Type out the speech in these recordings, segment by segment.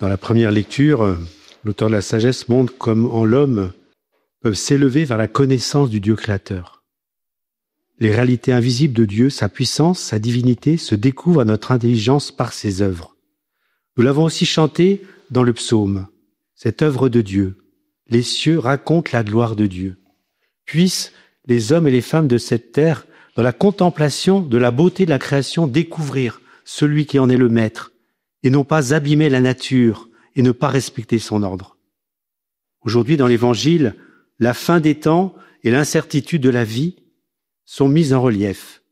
Dans la première lecture, l'auteur de la sagesse montre comment l'homme peut s'élever vers la connaissance du Dieu créateur. Les réalités invisibles de Dieu, sa puissance, sa divinité, se découvrent à notre intelligence par ses œuvres. Nous l'avons aussi chanté dans le psaume, cette œuvre de Dieu. Les cieux racontent la gloire de Dieu. Puissent les hommes et les femmes de cette terre, dans la contemplation de la beauté de la création, découvrir celui qui en est le maître, et non pas abîmer la nature et ne pas respecter son ordre. Aujourd'hui, dans l'Évangile, la fin des temps et l'incertitude de la vie sont mises en relief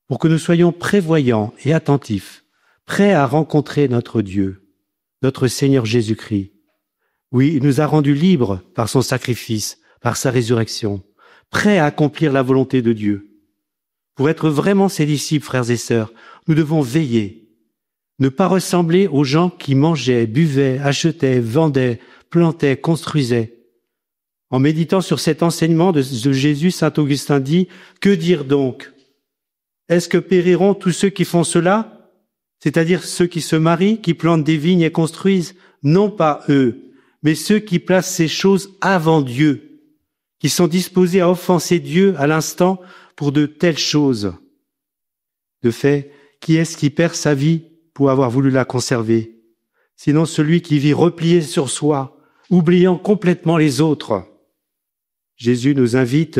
pour que nous soyons prévoyants et attentifs, prêts à rencontrer notre Dieu, notre Seigneur Jésus-Christ. Oui, il nous a rendus libres par son sacrifice, par sa résurrection, prêts à accomplir la volonté de Dieu. Pour être vraiment ses disciples, frères et sœurs, nous devons veiller, ne pas ressembler aux gens qui mangeaient, buvaient, achetaient, vendaient, plantaient, construisaient. En méditant sur cet enseignement de Jésus, saint Augustin dit « Que dire donc ? Est-ce que périront tous ceux qui font cela ? C'est-à-dire ceux qui se marient, qui plantent des vignes et construisent ? Non pas eux, mais ceux qui placent ces choses avant Dieu, qui sont disposés à offenser Dieu à l'instant pour de telles choses. De fait, qui est-ce qui perd sa vie pour avoir voulu la conserver ? Sinon celui qui vit replié sur soi, oubliant complètement les autres. Jésus nous invite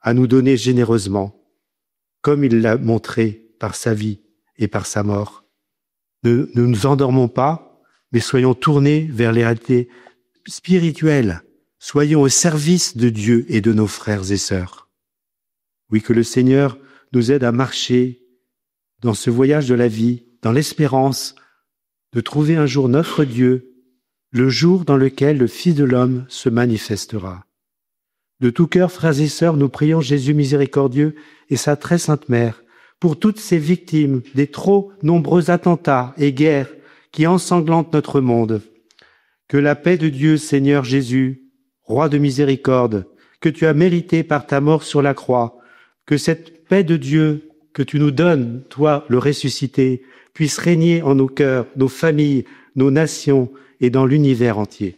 à nous donner généreusement, comme il l'a montré par sa vie et par sa mort. Ne nous endormons pas, mais soyons tournés vers les réalités spirituelles. Soyons au service de Dieu et de nos frères et sœurs. Oui, que le Seigneur nous aide à marcher dans ce voyage de la vie, dans l'espérance de trouver un jour notre Dieu, le jour dans lequel le Fils de l'homme se manifestera. De tout cœur, frères et sœurs, nous prions Jésus miséricordieux et sa très sainte Mère pour toutes ces victimes des trop nombreux attentats et guerres qui ensanglantent notre monde. Que la paix de Dieu, Seigneur Jésus, Roi de miséricorde, que tu as mérité par ta mort sur la croix, que cette paix de Dieu que tu nous donnes, toi le ressuscité, puisse régner en nos cœurs, nos familles, nos nations et dans l'univers entier.